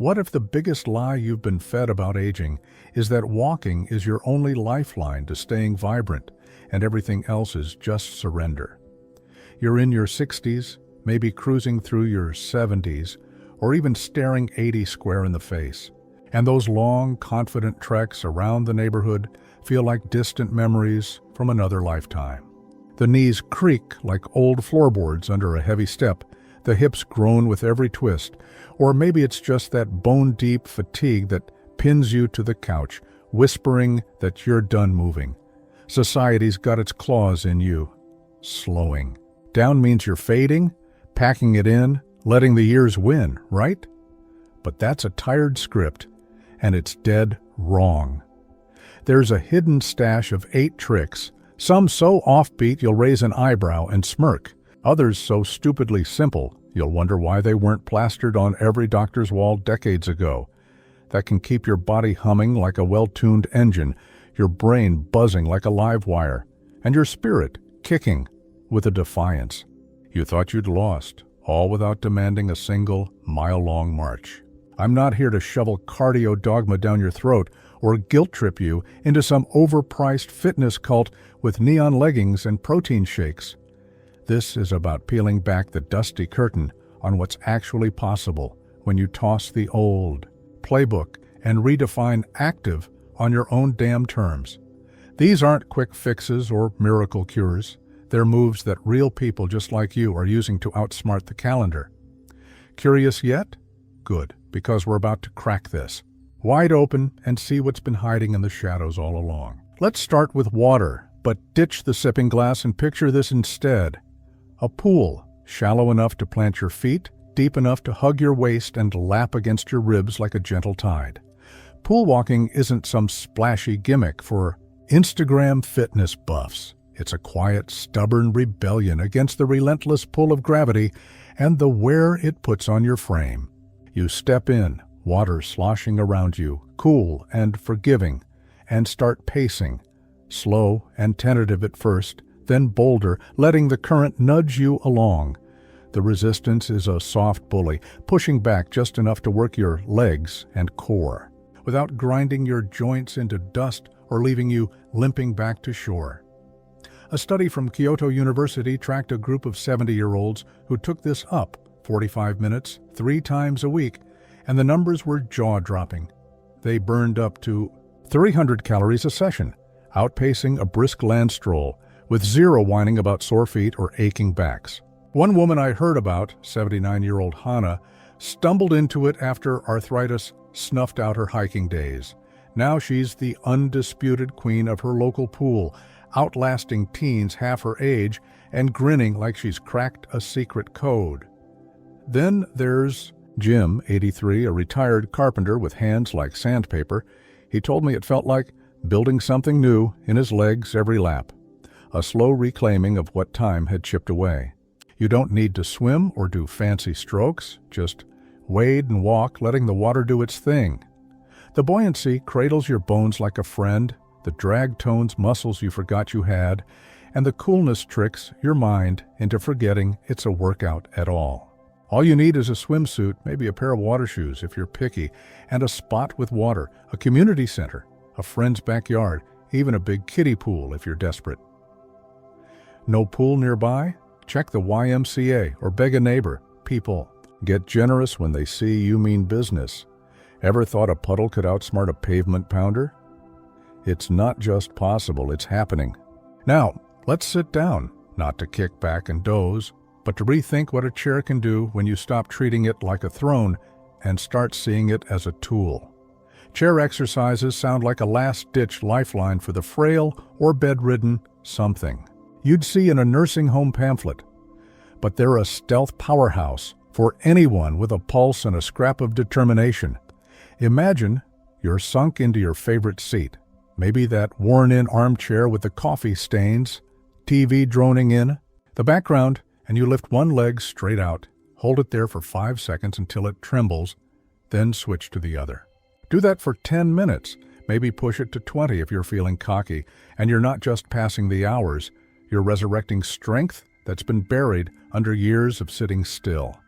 What if the biggest lie you've been fed about aging is that walking is your only lifeline to staying vibrant and everything else is just surrender? You're in your 60s, maybe cruising through your 70s, or even staring 80 square in the face. And those long, confident treks around the neighborhood feel like distant memories from another lifetime. The knees creak like old floorboards under a heavy step, the hips groan with every twist, or maybe it's just that bone-deep fatigue that pins you to the couch, whispering that you're done moving. Society's got its claws in you. Slowing. Down means you're fading, packing it in, letting the years win, right? But that's a tired script, and it's dead wrong. There's a hidden stash of 8 tricks, some so offbeat you'll raise an eyebrow and smirk, others so stupidly simple you'll wonder why they weren't plastered on every doctor's wall decades ago, that can keep your body humming like a well-tuned engine, your brain buzzing like a live wire, and your spirit kicking with a defiance you thought you'd lost, all without demanding a single mile-long march. I'm not here to shovel cardio dogma down your throat or guilt-trip you into some overpriced fitness cult with neon leggings and protein shakes. This is about peeling back the dusty curtain on what's actually possible when you toss the old playbook and redefine active on your own damn terms. These aren't quick fixes or miracle cures. They're moves that real people just like you are using to outsmart the calendar. Curious yet? Good, because we're about to crack this wide open and see what's been hiding in the shadows all along. Let's start with water, but ditch the sipping glass and picture this instead. A pool, shallow enough to plant your feet, deep enough to hug your waist and lap against your ribs like a gentle tide. Pool walking isn't some splashy gimmick for Instagram fitness buffs. It's a quiet, stubborn rebellion against the relentless pull of gravity and the wear it puts on your frame. You step in, water sloshing around you, cool and forgiving, and start pacing, slow and tentative at first, then bolder, letting the current nudge you along. The resistance is a soft bully, pushing back just enough to work your legs and core, without grinding your joints into dust or leaving you limping back to shore. A study from Kyoto University tracked a group of 70-year-olds who took this up 45 minutes, 3 times a week, and the numbers were jaw-dropping. They burned up to 300 calories a session, outpacing a brisk land stroll, with zero whining about sore feet or aching backs. One woman I heard about, 79-year-old Hana, stumbled into it after arthritis snuffed out her hiking days. Now she's the undisputed queen of her local pool, outlasting teens half her age and grinning like she's cracked a secret code. Then there's Jim, 83, a retired carpenter with hands like sandpaper. He told me it felt like building something new in his legs every lap. A slow reclaiming of what time had chipped away. You don't need to swim or do fancy strokes, just wade and walk, letting the water do its thing. The buoyancy cradles your bones like a friend, the drag tones muscles you forgot you had, and the coolness tricks your mind into forgetting it's a workout at all. All you need is a swimsuit, maybe a pair of water shoes if you're picky, and a spot with water, a community center, a friend's backyard, even a big kiddie pool if you're desperate. No pool nearby? Check the YMCA or beg a neighbor. People get generous when they see you mean business. Ever thought a puddle could outsmart a pavement pounder? It's not just possible, it's happening. Now, let's sit down, not to kick back and doze, but to rethink what a chair can do when you stop treating it like a throne and start seeing it as a tool. Chair exercises sound like a last-ditch lifeline for the frail or bedridden something you'd see in a nursing home pamphlet. But they're a stealth powerhouse for anyone with a pulse and a scrap of determination. Imagine you're sunk into your favorite seat, maybe that worn-in armchair with the coffee stains, TV droning in, the background, and you lift one leg straight out, hold it there for 5 seconds until it trembles, then switch to the other. Do that for 10 minutes, maybe push it to 20 if you're feeling cocky, and you're not just passing the hours, you're resurrecting strength that's been buried under years of sitting still.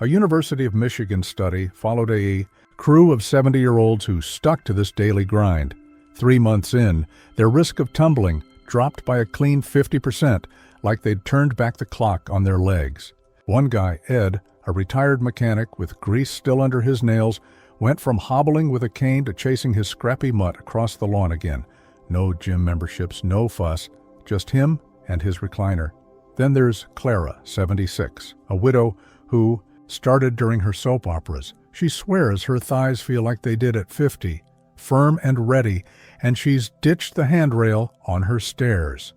A University of Michigan study followed a Crew of 70-year-olds who stuck to this daily grind. 3 months in, their risk of tumbling dropped by a clean 50%, like they'd turned back the clock on their legs. One guy, Ed, a retired mechanic with grease still under his nails, went from hobbling with a cane to chasing his scrappy mutt across the lawn again. No gym memberships, no fuss, just him and his recliner. Then there's Clara, 76, a widow who started during her soap operas. She swears her thighs feel like they did at 50, firm and ready, and she's ditched the handrail on her stairs.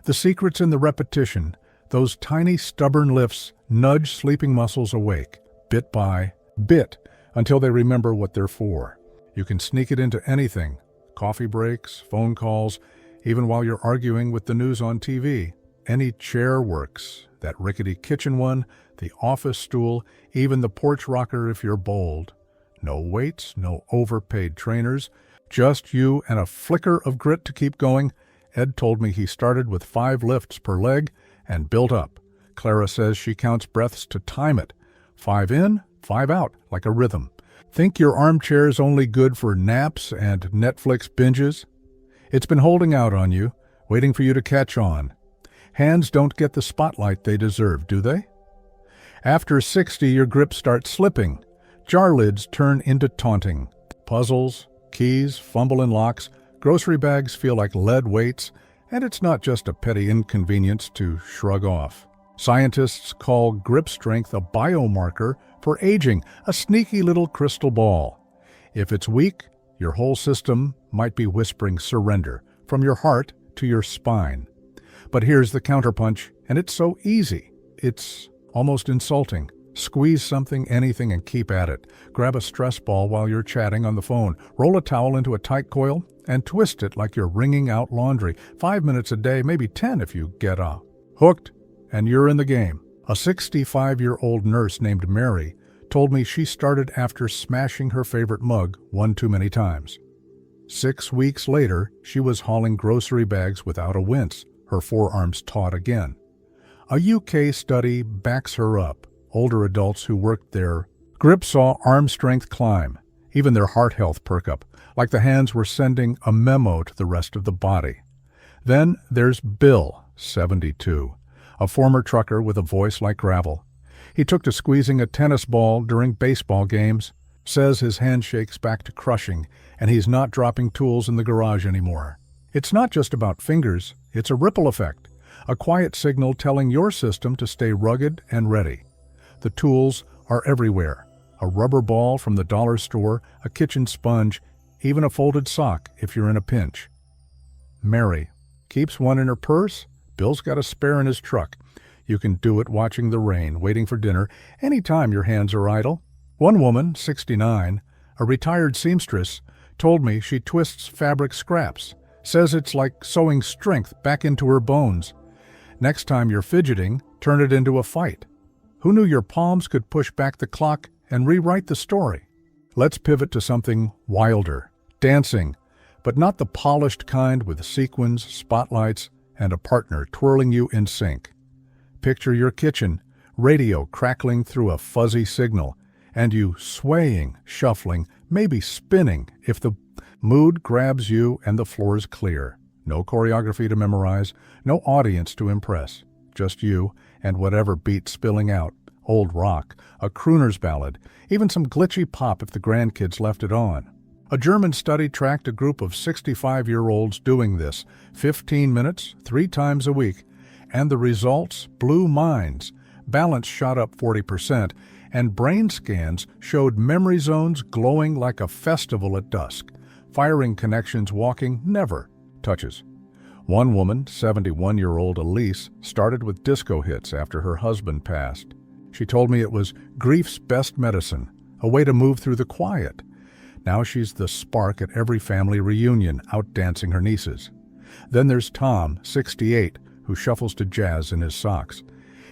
The secret's in the repetition. Those tiny, stubborn lifts nudge sleeping muscles awake, bit by bit, until they remember what they're for. You can sneak it into anything: coffee breaks, phone calls, even while you're arguing with the news on TV. Any chair works. That rickety kitchen one, the office stool, even the porch rocker if you're bold. No weights, no overpaid trainers, just you and a flicker of grit to keep going. Ed told me he started with 5 lifts per leg and built up. Clara says she counts breaths to time it. 5 in, 5 out, like a rhythm. Think your armchair's only good for naps and Netflix binges? It's been holding out on you, waiting for you to catch on. Hands don't get the spotlight they deserve, do they? After 60, your grip starts slipping. Jar lids turn into taunting. Puzzles, keys, fumble in locks, grocery bags feel like lead weights, and it's not just a petty inconvenience to shrug off. Scientists call grip strength a biomarker for aging, a sneaky little crystal ball. If it's weak, your whole system might be whispering surrender, from your heart to your spine. But here's the counterpunch, and it's so easy. It's almost insulting. Squeeze something, anything, and keep at it. Grab a stress ball while you're chatting on the phone. Roll a towel into a tight coil and twist it like you're wringing out laundry. 5 minutes a day, maybe 10 if you get hooked, and you're in the game. A 65-year-old nurse named Mary told me she started after smashing her favorite mug one too many times. 6 weeks later, she was hauling grocery bags without a wince, her forearms taut again. A UK study backs her up. Older adults who worked there grip saw arm strength climb, even their heart health perk up, like the hands were sending a memo to the rest of the body. Then there's Bill, 72, a former trucker with a voice like gravel. He took to squeezing a tennis ball during baseball games, says his hand shakes back to crushing, and he's not dropping tools in the garage anymore. It's not just about fingers, it's a ripple effect, a quiet signal telling your system to stay rugged and ready. The tools are everywhere. A rubber ball from the dollar store, a kitchen sponge, even a folded sock if you're in a pinch. Mary keeps one in her purse. Bill's got a spare in his truck. You can do it watching the rain, waiting for dinner, anytime your hands are idle. One woman, 69, a retired seamstress, told me she twists fabric scraps, says it's like sewing strength back into her bones. Next time you're fidgeting, turn it into a fight. Who knew your palms could push back the clock and rewrite the story? Let's pivot to something wilder, dancing, but not the polished kind with sequins, spotlights, and a partner twirling you in sync. Picture your kitchen, radio crackling through a fuzzy signal, and you swaying, shuffling, maybe spinning if the mood grabs you and the floor is clear. No choreography to memorize, no audience to impress. Just you and whatever beat spilling out. Old rock, a crooner's ballad, even some glitchy pop if the grandkids left it on. A German study tracked a group of 65-year-olds doing this, 15 minutes, 3 times a week, and the results blew minds. Balance shot up 40%, and brain scans showed memory zones glowing like a festival at dusk. Firing connections walking never touches. One woman, 71-year-old Elise, started with disco hits after her husband passed. She told me it was grief's best medicine, a way to move through the quiet. Now she's the spark at every family reunion, out dancing her nieces. Then there's Tom, 68, who shuffles to jazz in his socks.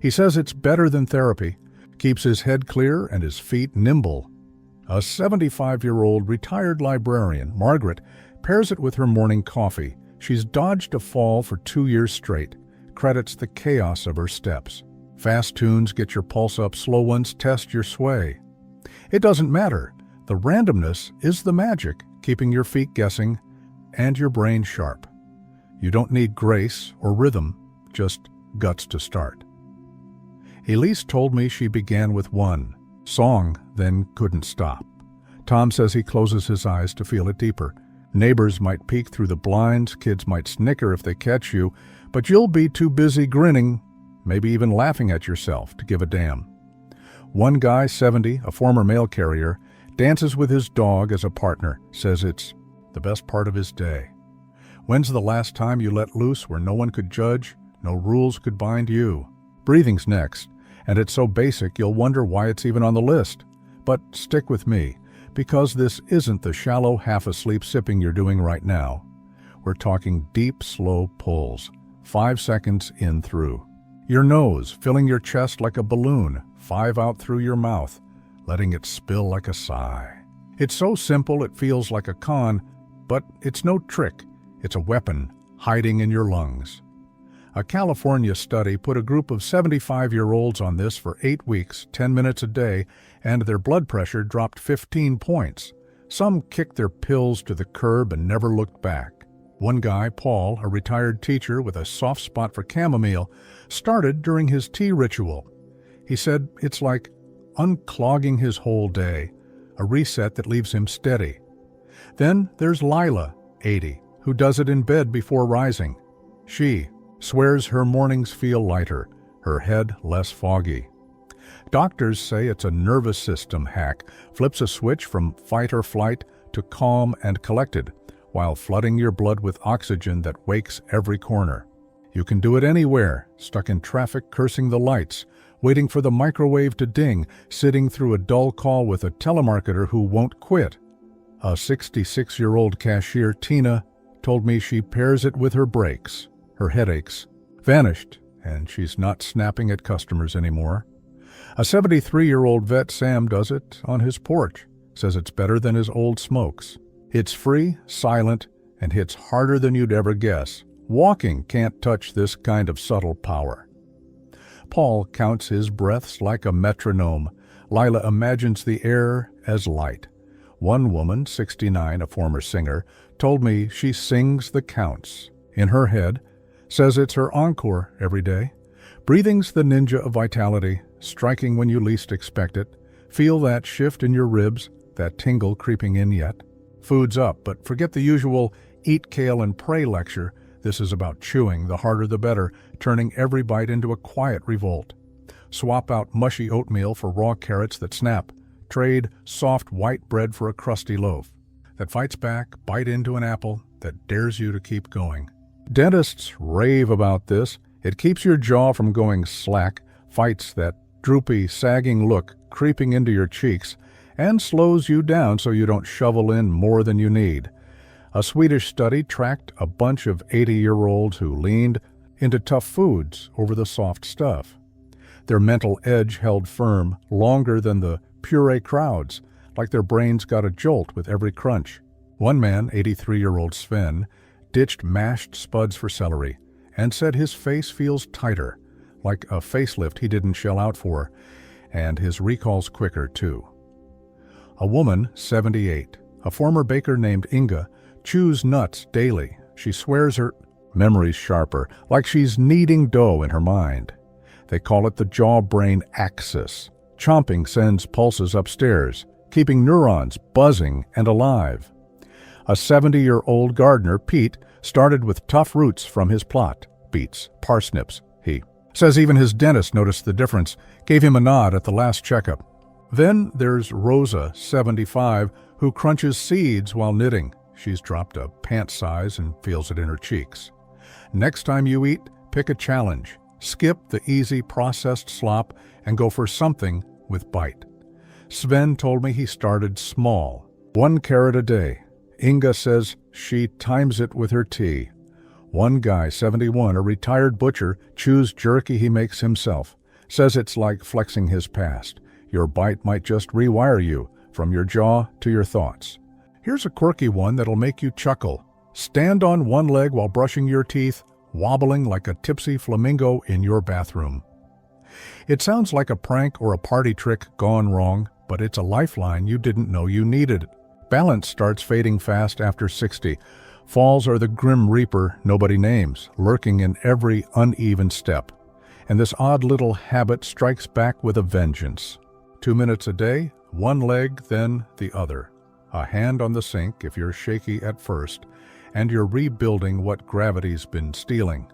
He says it's better than therapy, keeps his head clear and his feet nimble. A 75-year-old retired librarian, Margaret, pairs it with her morning coffee. She's dodged a fall for 2 years straight, credits the chaos of her steps. Fast tunes get your pulse up, slow ones test your sway. It doesn't matter. The randomness is the magic, keeping your feet guessing and your brain sharp. You don't need grace or rhythm, just guts to start. Elise told me she began with one song, then couldn't stop. Tom says he closes his eyes to feel it deeper. Neighbors might peek through the blinds, kids might snicker if they catch you, but you'll be too busy grinning, maybe even laughing at yourself, to give a damn. One guy, 70, a former mail carrier, dances with his dog as a partner, says it's the best part of his day. When's the last time you let loose where no one could judge, no rules could bind you? Breathing's next, and it's so basic you'll wonder why it's even on the list. But stick with me, because this isn't the shallow, half-asleep sipping you're doing right now. We're talking deep, slow pulls, 5 seconds in through. Your nose, filling your chest like a balloon, 5 out through your mouth, letting it spill like a sigh. It's so simple it feels like a con, but it's no trick. It's a weapon hiding in your lungs. A California study put a group of 75-year-olds on this for 8 weeks, 10 minutes a day, and their blood pressure dropped 15 points. Some kicked their pills to the curb and never looked back. One guy, Paul, a retired teacher with a soft spot for chamomile, started during his tea ritual. He said it's like unclogging his whole day, a reset that leaves him steady. Then there's Lila, 80, who does it in bed before rising. She swears her mornings feel lighter, her head less foggy. Doctors say it's a nervous system hack, flips a switch from fight or flight to calm and collected, while flooding your blood with oxygen that wakes every corner. You can do it anywhere, stuck in traffic cursing the lights, waiting for the microwave to ding, sitting through a dull call with a telemarketer who won't quit. A 66-year-old cashier, Tina, told me she pairs it with her breaks. Her headaches vanished, and she's not snapping at customers anymore. A 73-year-old vet, Sam, does it on his porch, says it's better than his old smokes. It's free, silent, and hits harder than you'd ever guess. Walking can't touch this kind of subtle power. Paul counts his breaths like a metronome. Lila imagines the air as light. One woman, 69, a former singer, told me she sings the counts in her head, says it's her encore every day. Breathing's the ninja of vitality, striking when you least expect it. Feel that shift in your ribs, that tingle creeping in yet. Food's up, but forget the usual eat kale and pray lecture. This is about chewing, the harder the better, turning every bite into a quiet revolt. Swap out mushy oatmeal for raw carrots that snap. Trade soft white bread for a crusty loaf that fights back, bite into an apple that dares you to keep going. Dentists rave about this. It keeps your jaw from going slack, fights that droopy, sagging look creeping into your cheeks, and slows you down so you don't shovel in more than you need. A Swedish study tracked a bunch of 80-year-olds who leaned into tough foods over the soft stuff. Their mental edge held firm longer than the puree crowds, like their brains got a jolt with every crunch. One man, 83-year-old Sven, ditched mashed spuds for celery and said his face feels tighter, like a facelift he didn't shell out for, and his recall's quicker too. A woman, 78, a former baker named Inga, chews nuts daily. She swears her memory's sharper, like she's kneading dough in her mind. They call it the jaw-brain axis. Chomping sends pulses upstairs, keeping neurons buzzing and alive. A 70-year-old gardener, Pete, started with tough roots from his plot, beets, parsnips, he says even his dentist noticed the difference, gave him a nod at the last checkup. Then there's Rosa, 75, who crunches seeds while knitting. She's dropped a pant size and feels it in her cheeks. Next time you eat, pick a challenge. Skip the easy processed slop and go for something with bite. Sven told me he started small, 1 carrot a day. Inga says she times it with her tea. One guy, 71, a retired butcher, chews jerky he makes himself. Says it's like flexing his past. Your bite might just rewire you, from your jaw to your thoughts. Here's a quirky one that'll make you chuckle. Stand on one leg while brushing your teeth, wobbling like a tipsy flamingo in your bathroom. It sounds like a prank or a party trick gone wrong, but it's a lifeline you didn't know you needed. Balance starts fading fast after 60. Falls are the grim reaper nobody names, lurking in every uneven step. And this odd little habit strikes back with a vengeance. 2 minutes a day, one leg, then the other. A hand on the sink if you're shaky at first, and you're rebuilding what gravity's been stealing.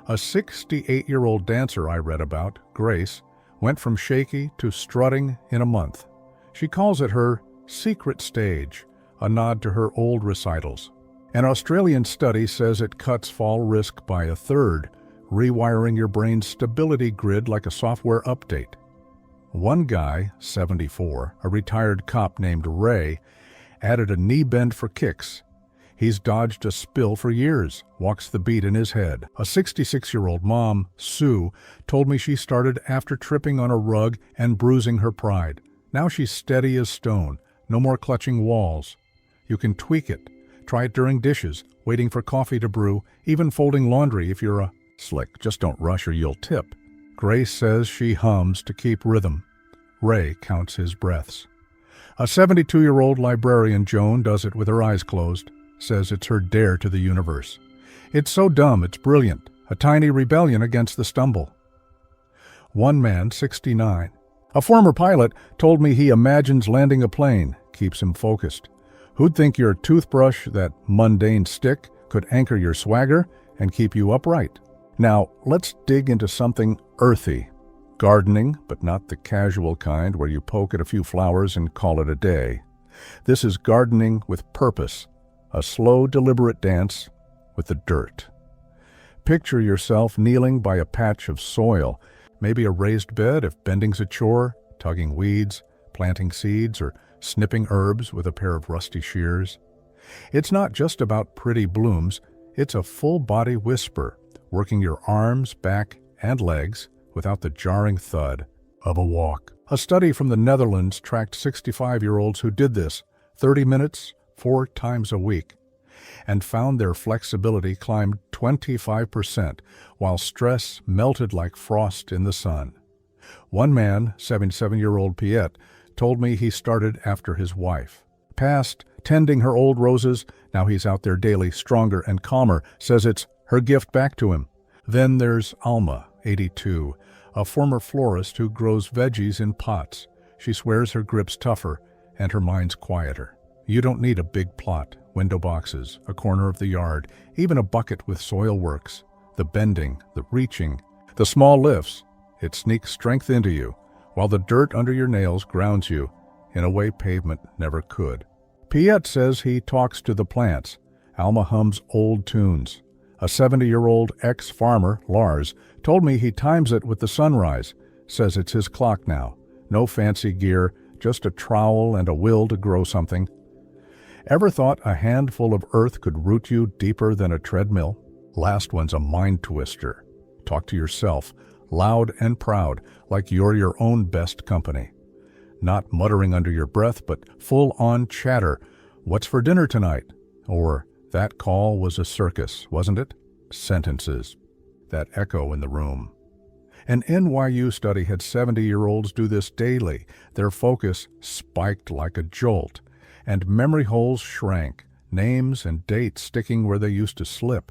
A 68-year-old dancer I read about, Grace, went from shaky to strutting in a month. She calls it her secret stage, a nod to her old recitals. An Australian study says it cuts fall risk by a third, rewiring your brain's stability grid like a software update. One guy, 74, a retired cop named Ray, added a knee bend for kicks. He's dodged a spill for years, walks the beat in his head. A 66-year-old mom, Sue, told me she started after tripping on a rug and bruising her pride. Now she's steady as stone, no more clutching walls. You can tweak it. Try it during dishes, waiting for coffee to brew, even folding laundry if you're a slick. Just don't rush or you'll tip. Grace says she hums to keep rhythm. Ray counts his breaths. A 72-year-old librarian, Joan, does it with her eyes closed, says it's her dare to the universe. It's so dumb, it's brilliant, a tiny rebellion against the stumble. One man, 69. A former pilot told me he imagines landing a plane, keeps him focused. Who'd think your toothbrush, that mundane stick, could anchor your swagger and keep you upright? Now, let's dig into something earthy. Gardening, but not the casual kind where you poke at a few flowers and call it a day. This is gardening with purpose, a slow, deliberate dance with the dirt. Picture yourself kneeling by a patch of soil, maybe a raised bed if bending's a chore, tugging weeds, planting seeds, or snipping herbs with a pair of rusty shears. It's not just about pretty blooms, it's a full-body whisper, working your arms, back, and legs without the jarring thud of a walk. A study from the Netherlands tracked 65-year-olds who did this 30 minutes, 4 times a week, and found their flexibility climbed 25%, while stress melted like frost in the sun. One man, 77-year-old Piet, told me he started after his wife. Past tending her old roses, now he's out there daily, stronger and calmer, says it's her gift back to him. Then there's Alma, 82, a former florist who grows veggies in pots. She swears her grip's tougher and her mind's quieter. You don't need a big plot, window boxes, a corner of the yard, even a bucket with soil works. The bending, the reaching, the small lifts, it sneaks strength into you, while the dirt under your nails grounds you in a way pavement never could. Piet says he talks to the plants. Alma hums old tunes. A 70-year-old ex-farmer, Lars, told me he times it with the sunrise, says it's his clock now. No fancy gear, just a trowel and a will to grow something. Ever thought a handful of earth could root you deeper than a treadmill? Last one's a mind twister. Talk to yourself, loud and proud, like you're your own best company. Not muttering under your breath, but full-on chatter. What's for dinner tonight? Or, that call was a circus, wasn't it? Sentences that echo in the room. An NYU study had 70-year-olds do this daily. Their focus spiked like a jolt, and memory holes shrank, names and dates sticking where they used to slip.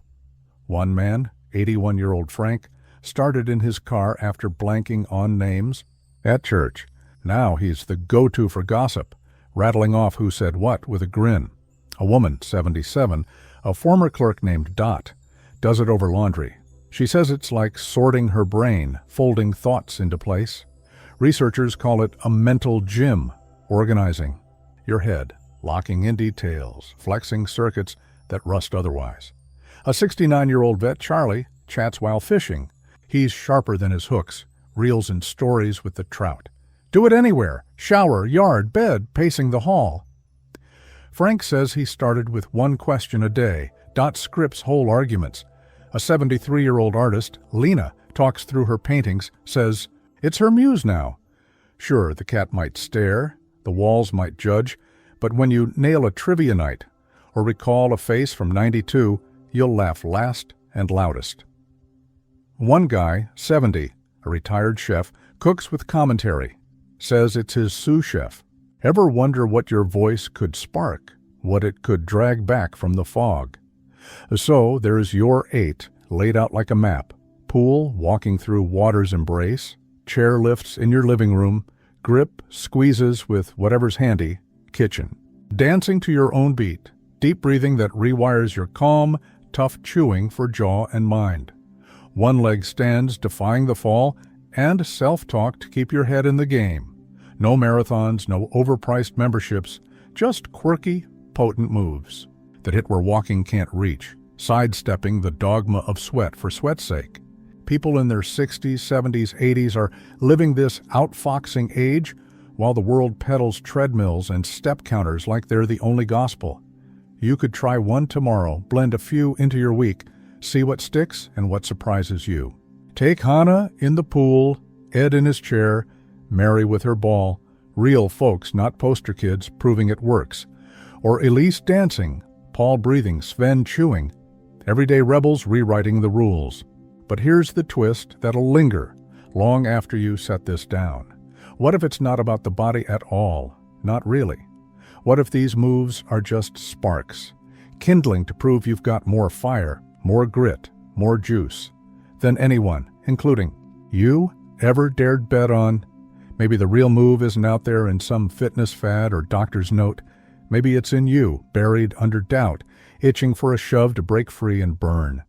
One man, 81-year-old Frank, started in his car after blanking on names at church. Now he's the go-to for gossip, rattling off who said what with a grin. A woman, 77, a former clerk named Dot, does it over laundry. She says it's like sorting her brain, folding thoughts into place. Researchers call it a mental gym, organizing your head, locking in details, flexing circuits that rust otherwise. A 69-year-old vet, Charlie, chats while fishing. He's sharper than his hooks, reels in stories with the trout. Do it anywhere, shower, yard, bed, pacing the hall. Frank says he started with one question a day. Dot scripts whole arguments. A 73-year-old artist, Lena, talks through her paintings, says it's her muse now. Sure, the cat might stare, the walls might judge, but when you nail a trivia night or recall a face from '92, you'll laugh last and loudest. One guy, 70, a retired chef, cooks with commentary. says it's his sous chef. Ever wonder what your voice could spark, what it could drag back from the fog? So there's your 8 laid out like a map. Pool, walking through water's embrace, chair lifts in your living room, grip, squeezes with whatever's handy, kitchen. Dancing to your own beat, deep breathing that rewires your calm, tough chewing for jaw and mind. One leg stands defying the fall, and self-talk to keep your head in the game. No marathons, no overpriced memberships, just quirky, potent moves that hit where walking can't reach, sidestepping the dogma of sweat for sweat's sake. People in their 60s, 70s, 80s are living this outfoxing age while the world peddles treadmills and step counters like they're the only gospel. You could try one tomorrow, blend a few into your week, see what sticks and what surprises you. Take Hannah in the pool, Ed in his chair, Mary with her ball, real folks, not poster kids, proving it works. Or Elise dancing, Paul breathing, Sven chewing, everyday rebels rewriting the rules. But here's the twist that'll linger long after you set this down. What if it's not about the body at all? Not really. What if these moves are just sparks, kindling to prove you've got more fire, more grit, more juice than anyone, including you, ever dared bet on? Maybe the real move isn't out there in some fitness fad or doctor's note. Maybe it's in you, buried under doubt, itching for a shove to break free and burn.